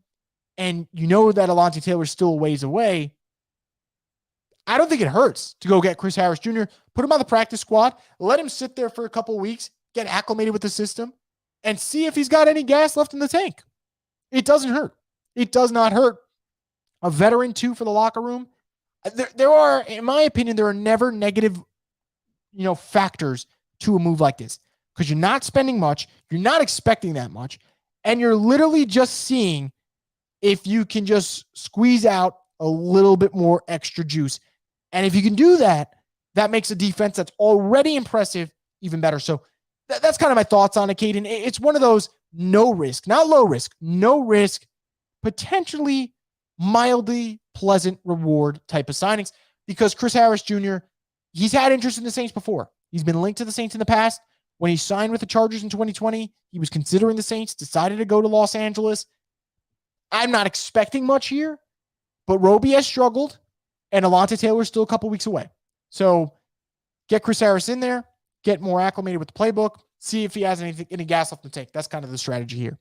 and you know that Alontae Taylor is still a ways away, I don't think it hurts to go get Chris Harris Jr., put him on the practice squad, let him sit there for a couple of weeks, get acclimated with the system, and see if he's got any gas left in the tank. It doesn't hurt. It does not hurt. A veteran, too, for the locker room. There are, in my opinion, there are never negative, factors to a move like this because you're not spending much. You're not expecting that much. And you're literally just seeing if you can just squeeze out a little bit more extra juice. And if you can do that, that makes a defense that's already impressive even better. So that's kind of my thoughts on it, Caden. It's one of those no risk, not low risk, no risk, potentially mildly pleasant reward type of signings because Chris Harris Jr., he's had interest in the Saints before. He's been linked to the Saints in the past. When he signed with the Chargers in 2020, he was considering the Saints, decided to go to Los Angeles. I'm not expecting much here, but Roby has struggled, and Alontae Taylor's still a couple weeks away. So get Chris Harris in there, get more acclimated with the playbook, see if he has any gas left to take. That's kind of the strategy here.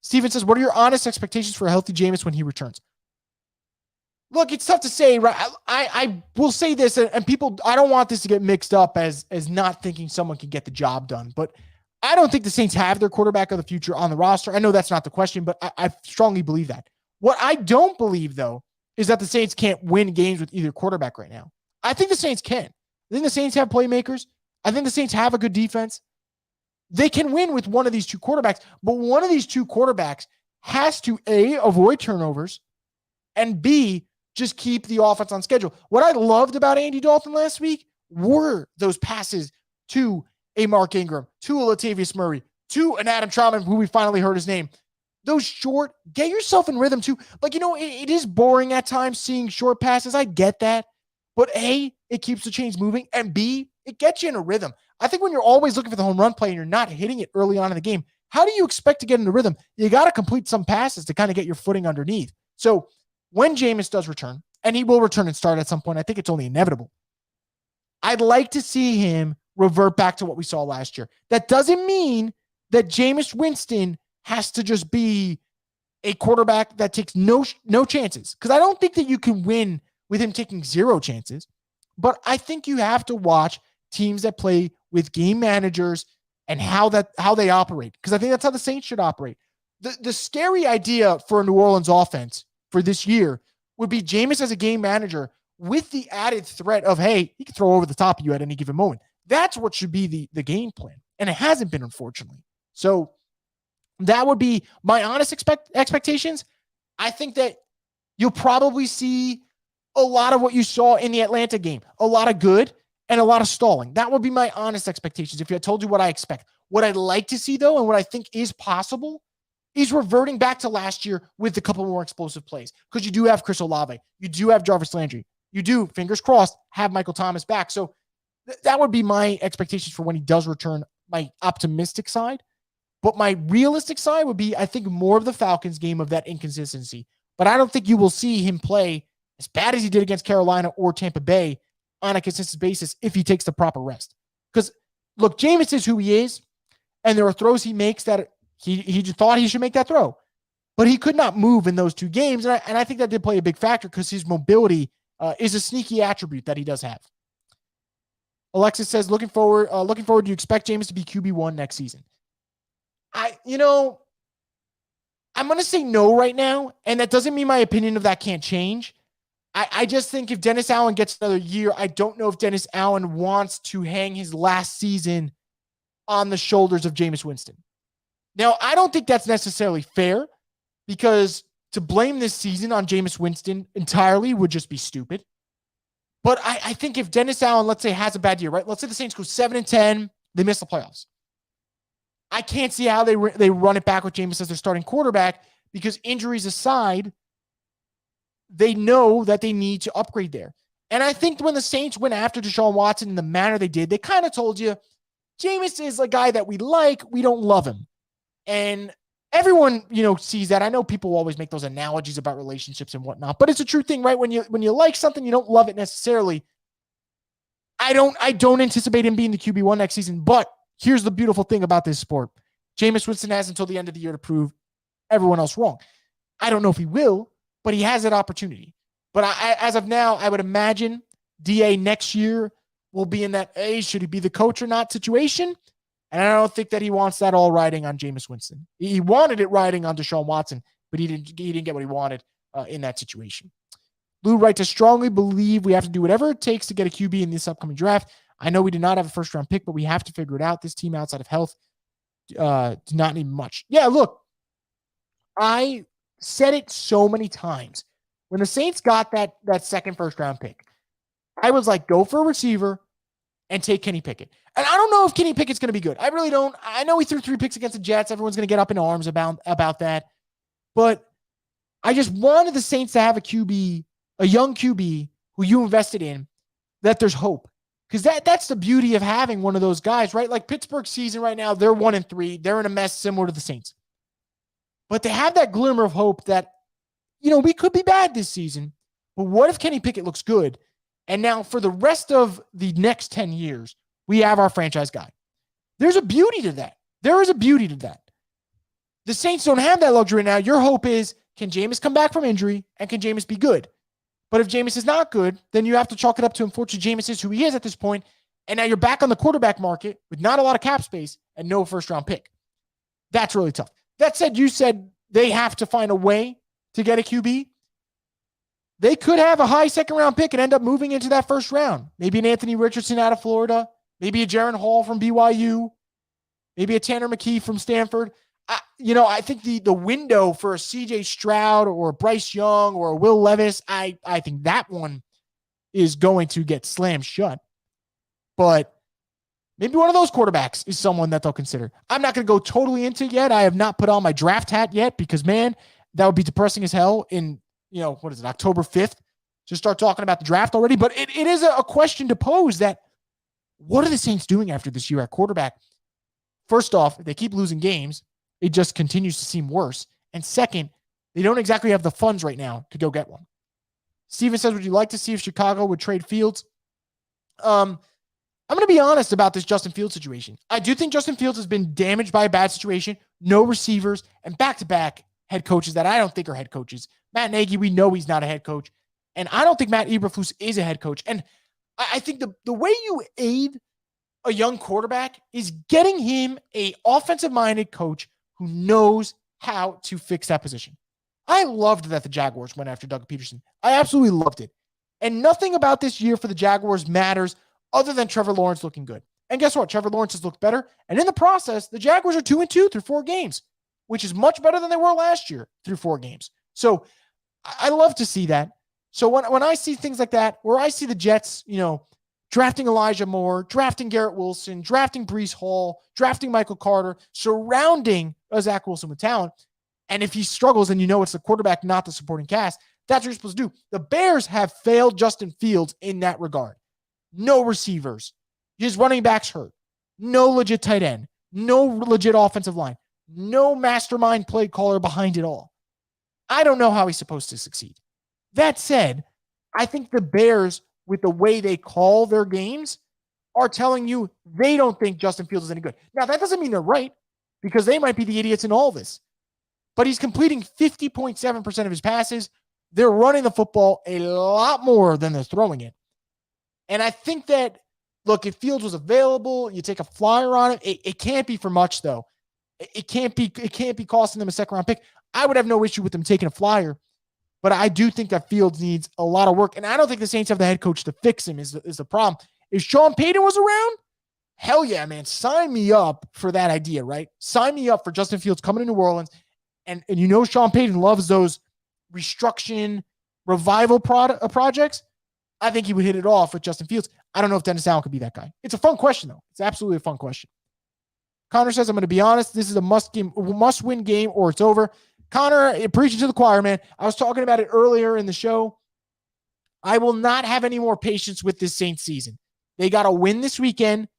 Steven says, what are your honest expectations for a healthy Jameis when he returns? Look, it's tough to say, right? I will say this, and people, I don't want this to get mixed up as not thinking someone can get the job done, but I don't think the Saints have their quarterback of the future on the roster. I know that's not the question, but I strongly believe that. What I don't believe, though, is that the Saints can't win games with either quarterback right now. I think the Saints can. I think the Saints have playmakers. I think the Saints have a good defense. They can win with one of these two quarterbacks, but one of these two quarterbacks has to, A, avoid turnovers, and B, just keep the offense on schedule. What I loved about Andy Dalton last week were those passes to a Mark Ingram, to a Latavius Murray, to an Adam Trautman, who we finally heard his name. Those short, get yourself in rhythm too. Like, it is boring at times seeing short passes. I get that. But A, it keeps the chains moving. And B, it gets you in a rhythm. I think when you're always looking for the home run play and you're not hitting it early on in the game, how do you expect to get in the rhythm? You got to complete some passes to kind of get your footing underneath. So when Jameis does return, and he will return and start at some point, I think it's only inevitable. I'd like to see him revert back to what we saw last year. That doesn't mean that Jameis Winston has to just be a quarterback that takes no chances. Because I don't think that you can win with him taking zero chances. But I think you have to watch teams that play with game managers and how they operate. Because I think that's how the Saints should operate. The scary idea for a New Orleans offense for this year would be Jameis as a game manager with the added threat of, hey, he can throw over the top of you at any given moment. That's what should be the game plan. And it hasn't been, unfortunately. So that would be my honest expectations. I think that you'll probably see a lot of what you saw in the Atlanta game. A lot of good and a lot of stalling. That would be my honest expectations if I told you what I expect. What I'd like to see, though, and what I think is possible, is reverting back to last year with a couple more explosive plays. Because you do have Chris Olave. You do have Jarvis Landry. You do, fingers crossed, have Michael Thomas back. So that would be my expectations for when he does return, my optimistic side. But my realistic side would be, I think, more of the Falcons game of that inconsistency. But I don't think you will see him play as bad as he did against Carolina or Tampa Bay on a consistent basis if he takes the proper rest. Because, look, Jameis is who he is, and there are throws he makes that he thought he should make that throw. But he could not move in those two games, and I think that did play a big factor because his mobility is a sneaky attribute that he does have. Alexis says, looking forward, do you expect Jameis to be QB1 next season? I'm going to say no right now, and that doesn't mean my opinion of that can't change. I just think if Dennis Allen gets another year, I don't know if Dennis Allen wants to hang his last season on the shoulders of Jameis Winston. Now, I don't think that's necessarily fair because to blame this season on Jameis Winston entirely would just be stupid. But I think if Dennis Allen, let's say, has a bad year, right? Let's say the Saints go 7-10, they miss the playoffs. I can't see how they run it back with Jameis as their starting quarterback because injuries aside, they know that they need to upgrade there. And I think when the Saints went after Deshaun Watson in the manner they did, they kind of told you, Jameis is a guy that we like, we don't love him. And everyone, sees that. I know people always make those analogies about relationships and whatnot, but it's a true thing, right? When you like something, you don't love it necessarily. I don't anticipate him being the QB1 next season, but here's the beautiful thing about this sport. Jameis Winston has until the end of the year to prove everyone else wrong. I don't know if he will, but he has that opportunity. But as of now, I would imagine DA next year will be in that, hey, should he be the coach or not situation? And I don't think that he wants that all riding on Jameis Winston. He wanted it riding on Deshaun Watson. but he didn't get what he wanted in that situation. Lou writes, I strongly believe we have to do whatever it takes to get a QB in this upcoming draft. I know we did not have a first-round pick, but we have to figure it out. This team outside of health do not need much. Yeah, look, I said it so many times. When the Saints got that second first-round pick, I was like, go for a receiver and take Kenny Pickett. And I don't know if Kenny Pickett's going to be good. I really don't. I know he threw 3 picks against the Jets. Everyone's going to get up in arms about that. But I just wanted the Saints to have a young QB who you invested in, that there's hope. Because that's the beauty of having one of those guys, right? Like Pittsburgh's season right now, they're 1-3. They're in a mess similar to the Saints. But they have that glimmer of hope that, we could be bad this season. But what if Kenny Pickett looks good? And now for the rest of the next 10 years, we have our franchise guy. There's a beauty to that. There is a beauty to that. The Saints don't have that luxury now. Your hope is, can Jameis come back from injury, and can Jameis be good? But if Jameis is not good, then you have to chalk it up to, unfortunately, Jameis is who he is at this point, and now you're back on the quarterback market with not a lot of cap space and no first-round pick. That's really tough. That said, you said they have to find a way to get a QB. They could have a high second-round pick and end up moving into that first round. Maybe an Anthony Richardson out of Florida, maybe a Jaron Hall from BYU, maybe a Tanner McKee from Stanford. I think the window for a CJ Stroud or a Bryce Young or a Will Levis, I think that one is going to get slammed shut. But maybe one of those quarterbacks is someone that they'll consider. I'm not going to go totally into it yet. I have not put on my draft hat yet because, man, that would be depressing as hell in, October 5th to start talking about the draft already. But it is a question to pose that, what are the Saints doing after this year at quarterback? First off, if they keep losing games, it just continues to seem worse. And second, they don't exactly have the funds right now to go get one. Steven says, would you like to see if Chicago would trade Fields? I'm going to be honest about this Justin Fields situation. I do think Justin Fields has been damaged by a bad situation, no receivers, and back-to-back head coaches that I don't think are head coaches. Matt Nagy, we know he's not a head coach. And I don't think Matt Eberflus is a head coach. And I think the way you aid a young quarterback is getting him a offensive-minded coach who knows how to fix that position. I loved that the Jaguars went after Doug Peterson. I absolutely loved it. And nothing about this year for the Jaguars matters other than Trevor Lawrence looking good. And guess what? Trevor Lawrence has looked better. And in the process, the Jaguars are 2-2 through 4 games, which is much better than they were last year through 4 games. So I love to see that. So when I see things like that, where I see the Jets, drafting Elijah Moore, drafting Garrett Wilson, drafting Breece Hall, drafting Michael Carter, surrounding Zach Wilson with talent. And if he struggles, and it's the quarterback, not the supporting cast, that's what you're supposed to do. The Bears have failed Justin Fields in that regard. No receivers. His running backs hurt. No legit tight end. No legit offensive line. No mastermind play caller behind it all. I don't know how he's supposed to succeed. That said, I think the Bears, with the way they call their games, are telling you they don't think Justin Fields is any good. Now, that doesn't mean they're right, because they might be the idiots in all this. But he's completing 50.7% of his passes. They're running the football a lot more than they're throwing it. And I think that, look, if Fields was available, you take a flyer on it. It can't be for much, though. It can't be costing them a second-round pick. I would have no issue with them taking a flyer. But I do think that Fields needs a lot of work. And I don't think the Saints have the head coach to fix him is the problem. If Sean Payton was around, hell yeah, man. Sign me up for that idea, right? Sign me up for Justin Fields coming to New Orleans. And Sean Payton loves those restruction, revival projects. I think he would hit it off with Justin Fields. I don't know if Dennis Allen could be that guy. It's a fun question, though. It's absolutely a fun question. Connor says, I'm going to be honest. This is a must-win game or it's over. Connor, preaching to the choir, man. I was talking about it earlier in the show. I will not have any more patience with this Saints season. They got to win this weekend,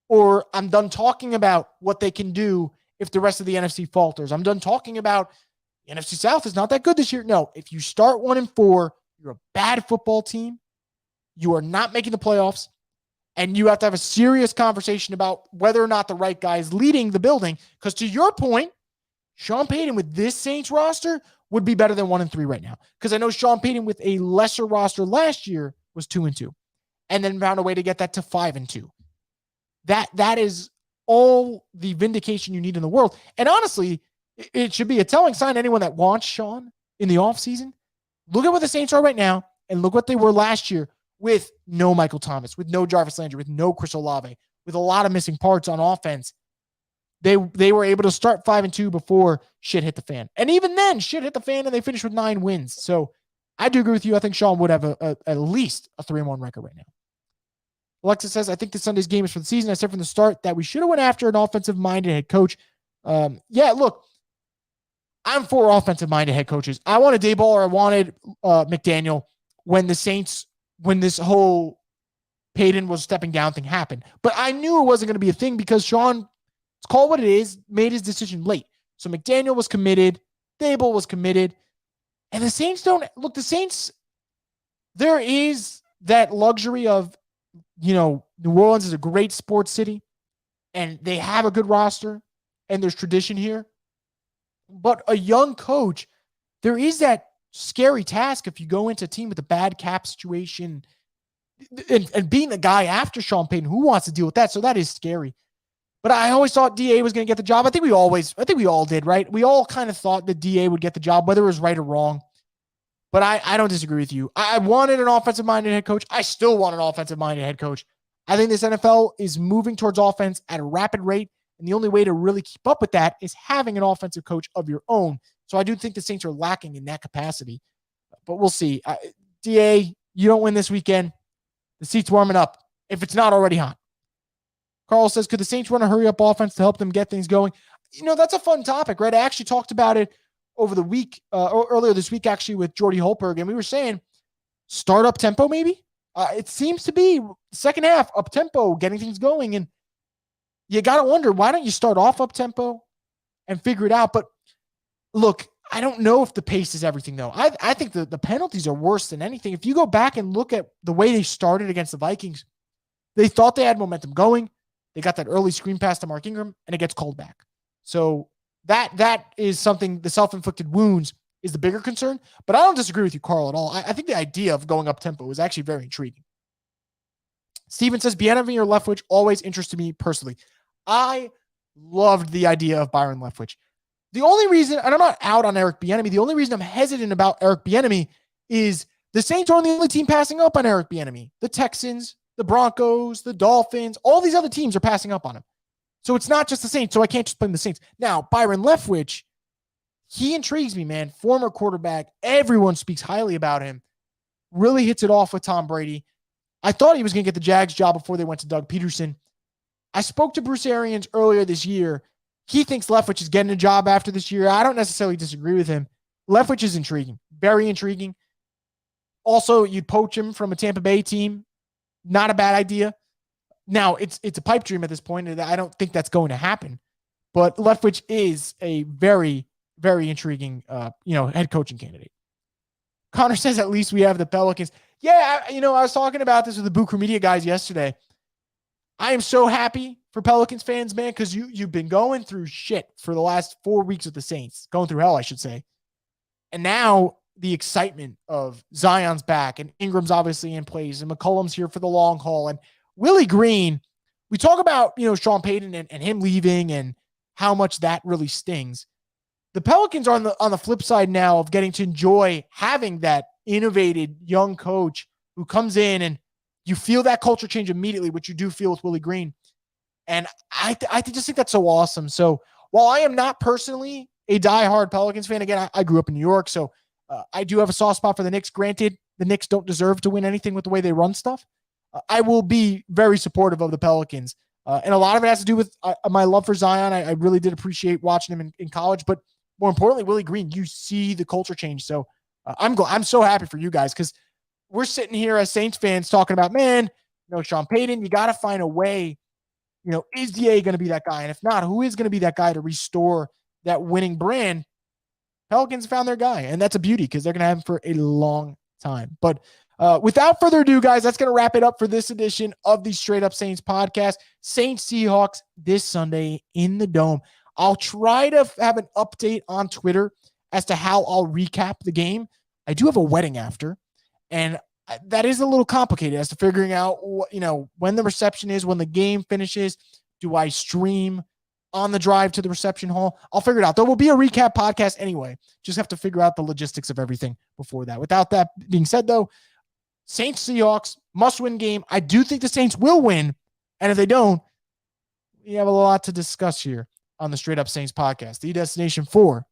or I'm done talking about what they can do if the rest of the NFC falters. I'm done talking about the NFC South is not that good this year. No, if you start 1-4, you're a bad football team. You are not making the playoffs, and you have to have a serious conversation about whether or not the right guy is leading the building. Because to your point, Sean Payton with this Saints roster would be better than 1-3 right now. Because I know Sean Payton with a lesser roster last year was 2-2, and then found a way to get that to 5-2. That is all the vindication you need in the world. And honestly, It should be a telling sign to anyone that wants Sean in the offseason. Look at what the Saints are right now, and look what they were last year with no Michael Thomas, with no Jarvis Landry, with no Chris Olave, with a lot of missing parts on offense. They were able to start 5-2 before shit hit the fan. And even then, shit hit the fan and they finished with 9 wins. So I do agree with you. I think Sean would have at least a 3-1 record right now. Alexa says, I think this Sunday's game is for the season. I said from the start that we should have went after an offensive-minded head coach. Yeah, look, I'm for offensive-minded head coaches. I wanted Daboll or I wanted McDaniel when this whole Payton was stepping down thing happened. But I knew it wasn't going to be a thing because Sean, let's call it what it is, made his decision late. So McDaniel was committed. Daboll was committed. And the Saints the Saints, there is that luxury of, New Orleans is a great sports city and they have a good roster and there's tradition here. But a young coach, there is that scary task if you go into a team with a bad cap situation and being the guy after Sean Payton, who wants to deal with that? So that is scary. But I always thought DA was going to get the job. I think we all did, right? We all kind of thought that DA would get the job, whether it was right or wrong. But I don't disagree with you. I wanted an offensive-minded head coach. I still want an offensive-minded head coach. I think this NFL is moving towards offense at a rapid rate, and the only way to really keep up with that is having an offensive coach of your own. So I do think the Saints are lacking in that capacity. But we'll see. DA, you don't win this weekend. The seat's warming up, if it's not already hot. Carl says, could the Saints run a hurry-up offense to help them get things going? That's a fun topic, right? I actually talked about it over the week, or earlier this week, actually, with Jordy Holberg, and we were saying, start up tempo, maybe? It seems to be second half up tempo, getting things going, and you got to wonder, why don't you start off up tempo and figure it out? But look, I don't know if the pace is everything, though. I think the penalties are worse than anything. If you go back and look at the way they started against the Vikings, they thought they had momentum going. They got that early screen pass to Mark Ingram, and it gets called back. So that is something, the self-inflicted wounds is the bigger concern. But I don't disagree with you, Carl, at all. I think the idea of going up tempo is actually very intriguing. Steven says, Bieniemy or Leftwich always interested me personally. I loved the idea of Byron Leftwich. The only reason, and I'm not out on Eric Bieniemy, the only reason I'm hesitant about Eric Bieniemy is the Saints aren't the only team passing up on Eric Bieniemy. The Texans, the Broncos, the Dolphins, all these other teams are passing up on him. So it's not just the Saints, so I can't just blame the Saints. Now, Byron Leftwich, he intrigues me, man. Former quarterback. Everyone speaks highly about him. Really hits it off with Tom Brady. I thought he was going to get the Jags job before they went to Doug Peterson. I spoke to Bruce Arians earlier this year. He thinks Leftwich is getting a job after this year. I don't necessarily disagree with him. Leftwich is intriguing. Very intriguing. Also, you'd poach him from a Tampa Bay team. Not a bad idea. Now, it's a pipe dream at this point, and I don't think that's going to happen. But Leftwich is a very, very intriguing, head coaching candidate. Connor says, at least we have the Pelicans. Yeah, I was talking about this with the Bucher Media guys yesterday. I am so happy for Pelicans fans, man, because you've been going through shit for the last 4 weeks with the Saints. Going through hell, I should say. And now the excitement of Zion's back, and Ingram's obviously in place, and McCollum's here for the long haul, and Willie Green. We talk about, Sean Payton and him leaving and how much that really stings. The Pelicans are on the flip side now of getting to enjoy having that innovative young coach who comes in and you feel that culture change immediately, which you do feel with Willie Green. And I just think that's so awesome. So while I am not personally a diehard Pelicans fan, again, I grew up in New York, so I do have a soft spot for the Knicks. Granted, the Knicks don't deserve to win anything with the way they run stuff. I will be very supportive of the Pelicans. And a lot of it has to do with my love for Zion. I really did appreciate watching him in college. But more importantly, Willie Green, you see the culture change. So I'm so happy for you guys because we're sitting here as Saints fans talking about, man, Sean Payton, you got to find a way. Is DA going to be that guy? And if not, who is going to be that guy to restore that winning brand? Pelicans found their guy, and that's a beauty because they're going to have him for a long time. But without further ado, guys, that's going to wrap it up for this edition of the Straight Up Saints podcast. Saints Seahawks this Sunday in the Dome. I'll try to have an update on Twitter as to how I'll recap the game. I do have a wedding after, and that is a little complicated as to figuring out, when the reception is, when the game finishes. Do I stream on the drive to the reception hall. I'll figure it out. There will be a recap podcast anyway. Just have to figure out the logistics of everything before that. Without that being said, though, Saints Seahawks must-win game. I do think the Saints will win, and if they don't, we have a lot to discuss here on the Straight Up Saints podcast, the destination for